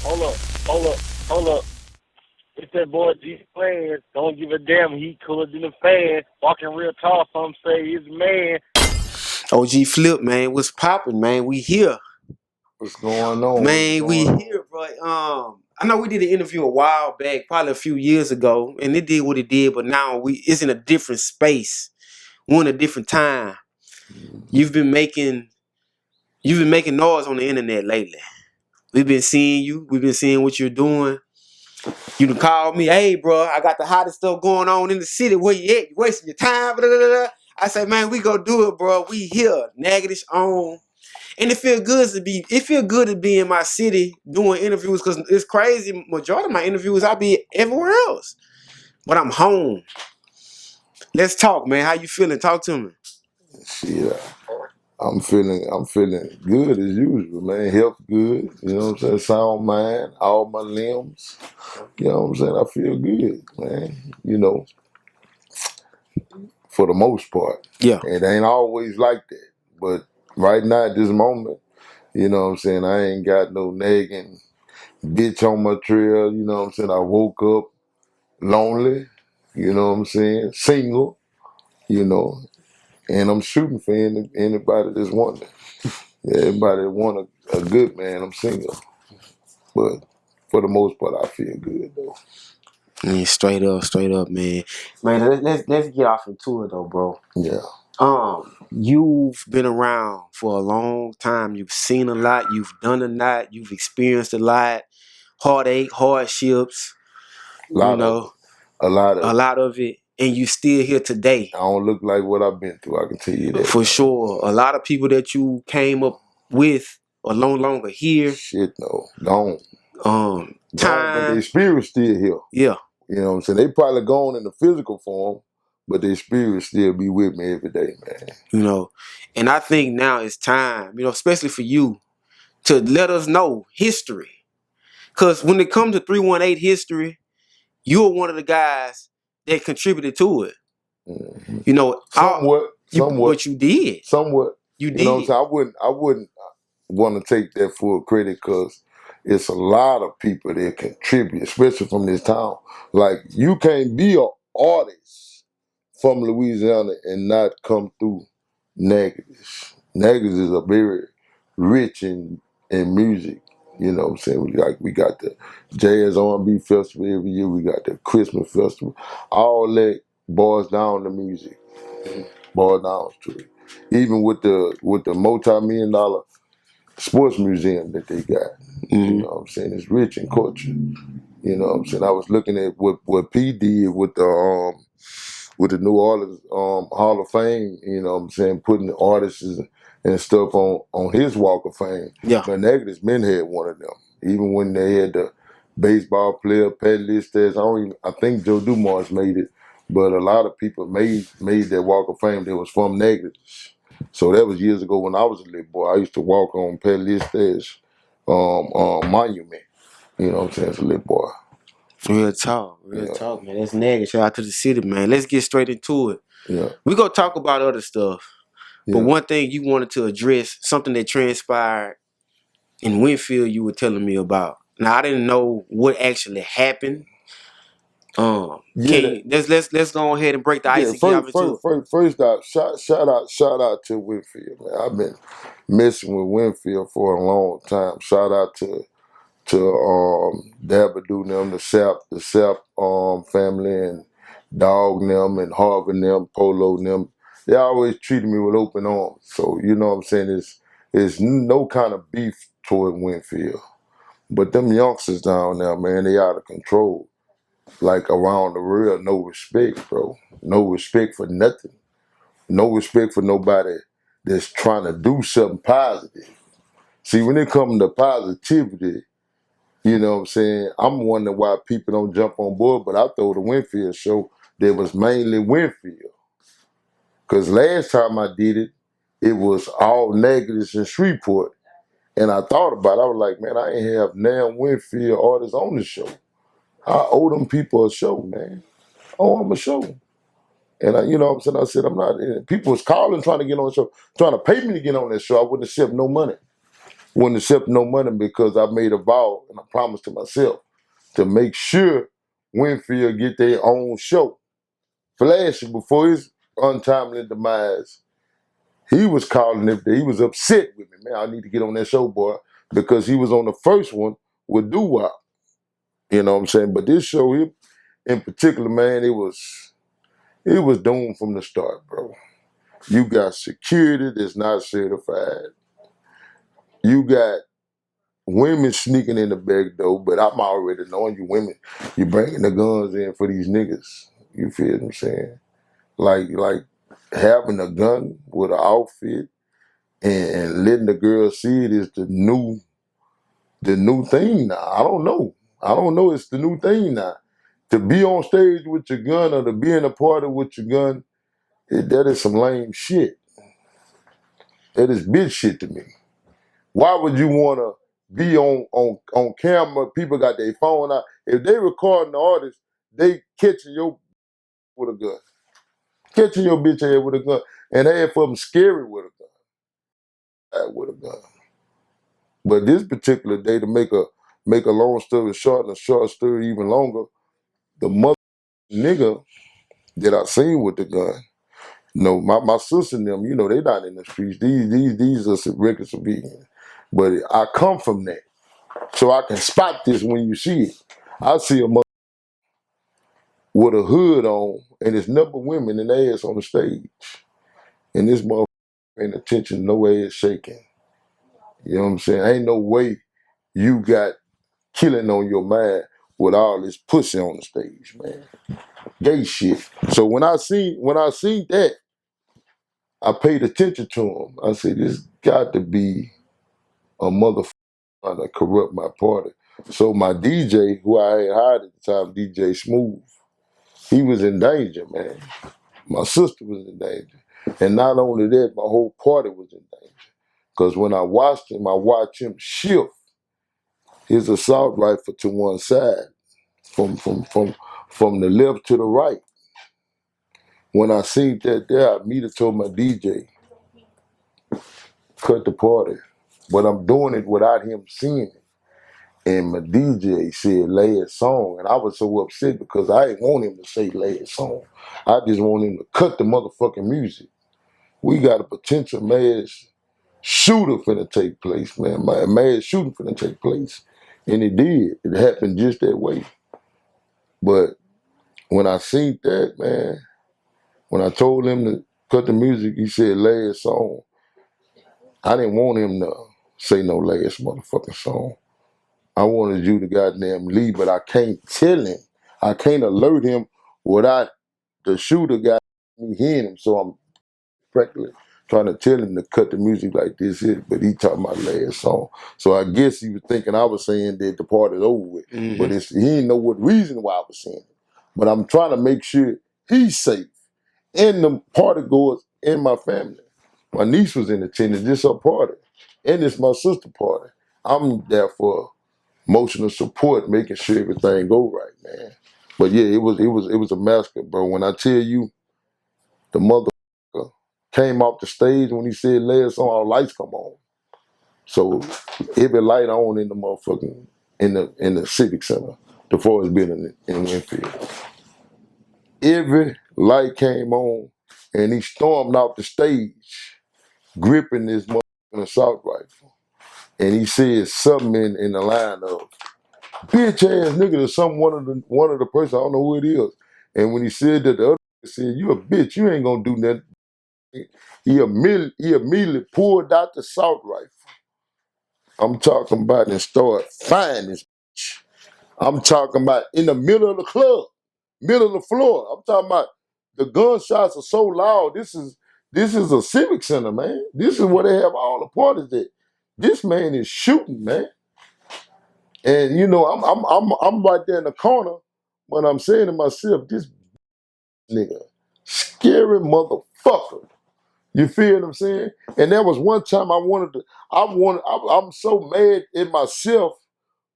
Hold up, hold up, hold up. It's that boy G Plans. Don't give a damn. He cooler than a fan. Walking real tall. Some say he's a man. OG Flip, man, what's popping, man? We here, What's going on? What's man. We going on? here, bro. I know we did an interview a while back, probably a few years ago, and it did what it did. But now it's in a different space. We're in a different time. You've been making, you've been making noise on the internet lately. We've been seeing you. We've been seeing what you're doing. You done called me, hey, bro, I got the hottest stuff going on in the city. Where you at? You wasting your time? Blah, blah, blah, blah. I said, man, we go do it, bro. We here. Negative on. And it feel good to be in my city doing interviews because it's crazy. Majority of my interviews I be everywhere else. But I'm home. Let's talk, man. How you feeling? Talk to me. Shit, I'm feeling good as usual, man. Health good, you know what I'm saying? Sound mind, all my limbs. You know what I'm saying? I feel good, man. For the most part. Yeah. It ain't always like that. But right now at this moment, you know what I'm saying, I ain't got no nagging bitch on my trail, you know what I'm saying? I woke up lonely, you know what I'm saying? Single, you know. And I'm shooting for anybody that's wanting it. Everybody that want a good man, I'm single. But for the most part, I feel good though. Man, straight up, man. Man, let's get off into it though, bro. Yeah. You've been around for a long time. You've seen a lot. You've done a lot. You've experienced a lot. Heartache, hardships. A You lot of know, it. A lot a of it. lot of it, and you still here today. I don't look like what I've been through, I can tell you that, For man. sure. A lot of people that you came up with are no longer here. Shit no. Gone. Gone, but their Time, spirit's still here. yeah, You know what I'm saying? They probably gone in the physical form, but their spirit still be with me every day, man. you know. And I think now it's time, especially for you, to let us know history. Because when it comes to 318 history, you're one of the guys that contributed to it. Mhm. You know, Somewhat, somewhat, but you did. somewhat. You You know what I'm did. saying? I wouldn't want to take that full credit because it's a lot of people that contribute, especially from this town. Like you can't be an artist from Louisiana and not come through Negatives. Negatives is a very rich in music. You know what I'm saying? We got the Jazz R&B Festival every year. We got the Christmas Festival. All that boils down to music. Boils down to it. Even with the multi-million dollar sports museum that they got. You Mm-hmm. know what I'm saying? It's rich in culture. You know what I'm saying? I was looking at what P did with the New Orleans Hall of Fame, you know what I'm saying, putting the artists and stuff on his Walk of Fame. Yeah. But Negatives men had one of them. Even when they had the baseball player, Pat Listes, I think Joe Dumars made it, but a lot of people made that Walk of Fame that was from Negatives. So that was years ago when I was a little boy. I used to walk on Pat Listes monument, you know what I'm saying, as a little boy. Real Yeah, talk, man. That's nagging. Shout out to the city, man. Let's get straight into it. yeah, We gonna talk about other stuff, but yeah. one thing you wanted to address, something that transpired in Winnfield, you were telling me about. Now I didn't know what actually happened. Yeah, Can you, let's go ahead and break the ice Yeah, and get off into it. first out, shout out to Winnfield, man. I've been messing with Winnfield for a long time. Shout out to Dabadoo them, the Sap family and Dog them and Harvey them, Polo them. They always treated me with open arms. So you know what I'm saying? It's no kind of beef toward Winnfield. But them youngsters down there, man, they out of control. Like around the world, no respect, bro. No respect for nothing. No respect for nobody that's trying to do something positive. See, when it comes to positivity, you know what I'm saying, I'm wondering why people don't jump on board, but I thought the Winnfield show that was mainly Winnfield. Because last time I did it, it was all negatives in Shreveport. And I thought about it, I was like, man, I ain't have damn Winnfield artists on the show. I owe them people a show, man. I owe them a show. And you know what I'm saying? I said, I'm not, people was calling trying to get on the show, trying to pay me to get on that show. I wouldn't accept no money. wouldn't accept no money because I made a vow and a promise to myself to make sure Winnfield get their own show. Flash, before his untimely demise, he was calling it. He was upset with me, man. I need to get on that show, boy, because he was on the first one with Doo-Wop. You know what I'm saying? But this show, in particular, man, it was doomed from the start, bro. You got security that's not certified. You got women sneaking in the back door, but I'm already knowing you women, you bringing the guns in for these niggas. You feel what I'm saying? Like having a gun with an outfit and letting the girl see it is the new thing now. I don't know. It's the new thing now. To be on stage with your gun or to be in a party with your gun, that is some lame shit. That is bitch shit to me. Why would you want to be on camera? People got their phone out. If they recording the artist, they catching your with a gun. Catching your bitch head with a gun. And half of them scary with a gun. With a gun. But this particular day, to make a long story short and a short story even longer, the mother nigga that I seen with the gun, my sister and them, they not in the streets. These are some regular civilians. But I come from that. So I can spot this when you see it. I see a mother with a hood on and it's number women and ass on the stage. And this motherfucker paying attention, no ass shaking. You know what I'm saying? Ain't no way you got killing on your mind with all this pussy on the stage, man. Gay shit. So when I seen that, I paid attention to him. I said, this got to be a motherfucker trying to corrupt my party. So my DJ, who I had hired at the time, DJ Smooth, he was in danger, man. My sister was in danger. And not only that, my whole party was in danger. Because when I watched him shift his assault rifle to one side, from the left to the right. When I seen that there, I immediately told my DJ, cut the party. But I'm doing it without him seeing it. And my DJ said last song, and I was so upset because I didn't want him to say last song. I just want him to cut the motherfucking music. We got a potential mass shooter finna take place, man. My mass shooting finna take place. And it did. It happened just that way. But when I seen that, man, when I told him to cut the music, he said last song. I didn't want him to say no last motherfucking song. I wanted you to goddamn leave, but I can't tell him. I can't alert him without the shooter got me hearing him. So I'm practically trying to tell him to cut the music like this here, but he talking about last song. So I guess he was thinking I was saying that the party's over with. Mm-hmm. But he didn't know what reason why I was saying it. But I'm trying to make sure he's safe and the party goers and my family. My niece was in attendance. This her party. And it's my sister party. I'm there for emotional support, making sure everything go right, man. But yeah, it was a massacre, bro. When I tell you the motherfucker came off the stage when he said last song, all lights come on. So every light on in the motherfucking in the civic center, the forest building in Winnfield. Every light came on and he stormed off the stage, gripping his motherfucking assault rifle. And he said something in the line of bitch ass nigga to one of the person, I don't know who it is. And when he said that, the other said, you a bitch, you ain't gonna do nothing. He immediately pulled out the assault rifle. I'm talking about and started firing this bitch. I'm talking about in the middle of the club, middle of the floor. I'm talking about the gunshots are so loud. This is a civic center, man. This is where they have all the parties at. This man is shooting, man. And I'm right there in the corner when I'm saying to myself, this nigga, scary motherfucker. You feel what I'm saying? And there was one time I'm so mad at myself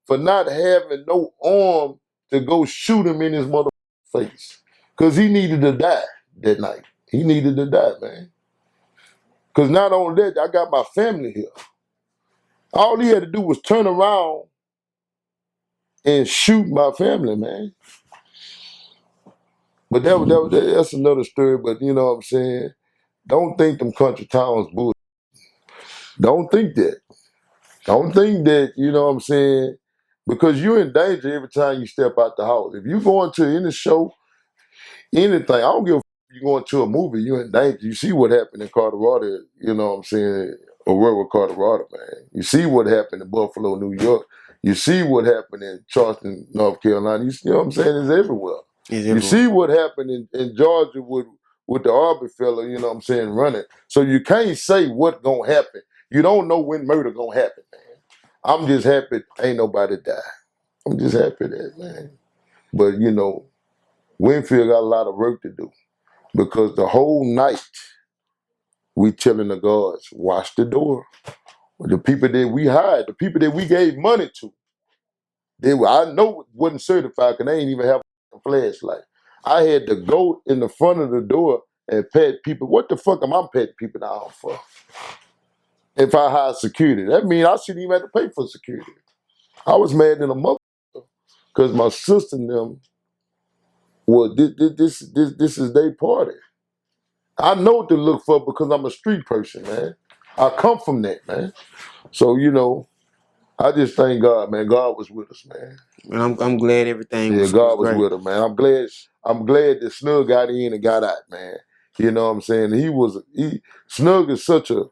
for not having no arm to go shoot him in his motherfucking face. Cause he needed to die that night. He needed to die, man. Cause not only that, I got my family here. All he had to do was turn around and shoot my family, man. But that's another story. But you know what I'm saying? Don't think them country towns bull. Don't think that. Don't think that, you know what I'm saying? Because you're in danger every time you step out the house. If you going to any show, anything, I don't give a you going to a movie, you're in danger. You see what happened in Colorado, you know what I'm saying, Aurora, Colorado, man. You see what happened in Buffalo, New York. You see what happened in Charleston, North Carolina. You know what I'm saying? It's everywhere. You see what happened in Georgia with the Arby fella, you know what I'm saying, running. So you can't say what's going to happen. You don't know when murder going to happen, man. I'm just happy ain't nobody die. I'm just happy that, man. But, you know, Winnfield got a lot of work to do because the whole night we telling the guards, watch the door. The people that we hired, the people that we gave money to, I know wasn't certified because they ain't even have a flashlight. I had to go in the front of the door and pat people. What the fuck am I patting people down for? If I hire security, that means I shouldn't even have to pay for security. I was mad in a mother because my sister and them, well, this is their party. I know what to look for because I'm a street person, man. I come from that, man. So, you know, I just thank God, man. God was with us, man. And I'm glad everything was God was great. with him, man. I'm glad that Snug got in and got out, man. You know what I'm saying? Snug is such a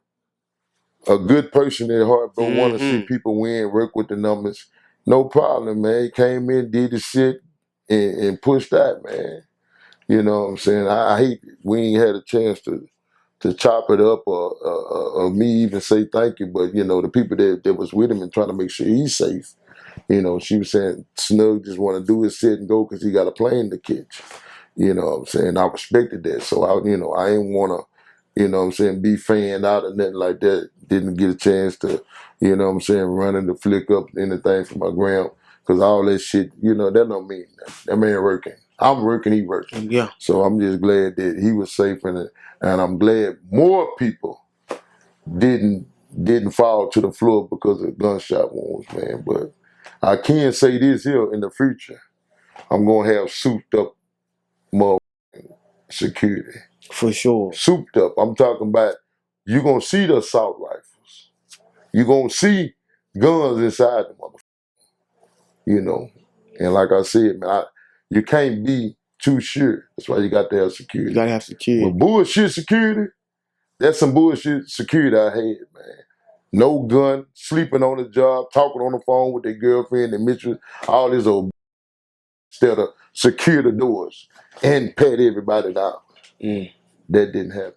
good person at heart, but want to see people win, work with the numbers. No problem, man. He came in, did the shit, and pushed out, man. You know what I'm saying? I hate we ain't had a chance to chop it up or me even say thank you, but you know, the people that was with him and trying to make sure he's safe. You know, she was saying Snug just want to do his sit and go because he got a plane to catch. You know what I'm saying? I respected that. So, I ain't want to, you know what I'm saying, be fanned out or nothing like that. Didn't get a chance to, you know what I'm saying, running the flick up anything from my gram. Because all that shit, you know, that don't mean nothing. That man working. I'm working, he working. Yeah. So I'm just glad that he was safe and I'm glad more people didn't fall to the floor because of gunshot wounds, man. But I can say this here in the future, I'm gonna have souped up more security. For sure. Souped up. I'm talking about you're gonna see the assault rifles. You're gonna see guns inside the motherfucker. You know. And like I said, man, you can't be too sure. That's why you got to have security. You gotta have security. But bullshit security, that's some bullshit security I had, man. No gun, sleeping on the job, talking on the phone with their girlfriend and mistress, all this old instead of secure the doors and pat everybody down. That didn't happen.